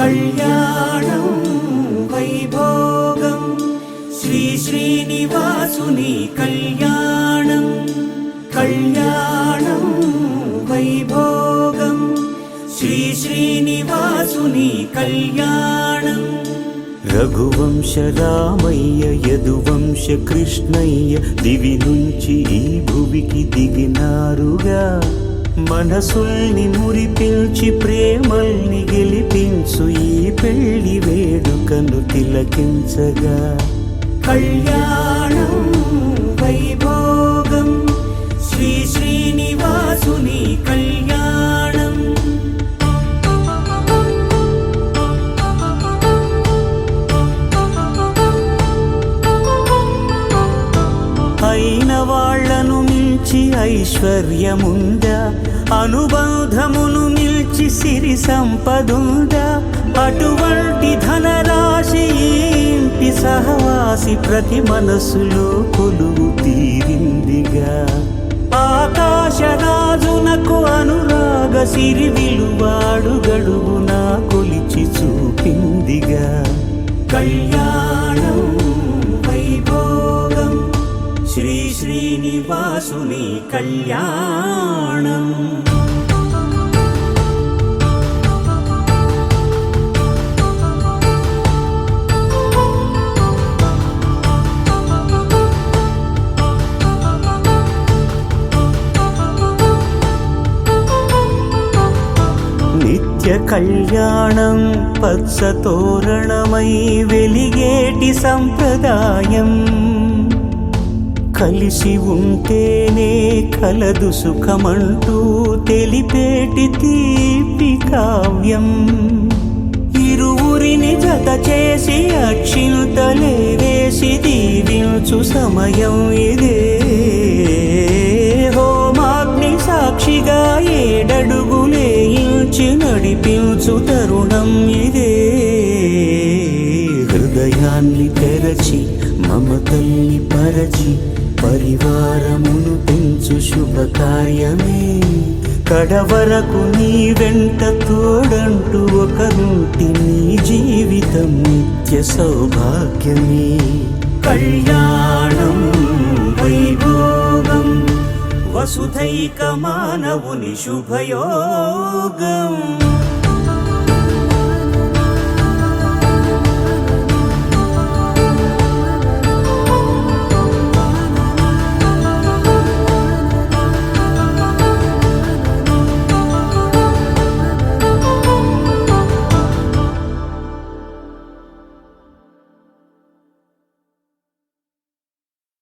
కళ్యాణం వైభోగం శ్రీ శ్రీనివాసుని కళ్యాణం కళ్యాణం వైభోగం శ్రీ శ్రీనివాసుని కళ్యాణం రఘువంశ రామయ్య యదువంశ కృష్ణయ్య దివి నుంచి ఈ భువికి దిగినారుగా మనసుల్ని మురిపించి ప్రేమల్ని గెలిపించు ఈ పెళ్లి వేడుకను తిలకించగా కళ్యాణం వైభోగం శ్రీ శ్రీనివాసుని కళ్యాణం అయిన వాళ్లను మించి ఐశ్వర్యముందా అనుబంధమును మిల్చి సిరి సంపదుందా అటువంటి ధనరాశి ఇంటి సహవాసి ప్రతి మనసులో కొలువు తీరిందిగా ఆకాశరాజునకు అనురాగ సిరి విలువాడు గడుగునా కొలిచి చూపిందిగా కళ్యాణం వైభోగం శ్రీ శ్రీనివాసుని కళ్యాణం నిత్య కళ్యాణం పచ్చ తోరణమై వెలిగేటి సంప్రదాయం కలిసి ఉంటేనే కలదు సుఖమంటూ తెలిపేటి తీపి కావ్యం ఇరువురిని జత చేసి అక్షింతలే వేసి దీవించు సమయం ఇదే హోమాగ్ని సాక్షిగా ఏడడుగులే ఇంచి నడిపించు తరుణం ఇదే హృదయాన్ని తెరచి మమతల్ని పరచి పరివారమును పెంచు శుభకార్యమే కడవరకు నీ వెంట తోడంటూ ఒకరుంటి నీ జీవితం నిత్య సౌభాగ్యమే కళ్యాణం వైభోగం వసుధైక మానవుని శుభయోగం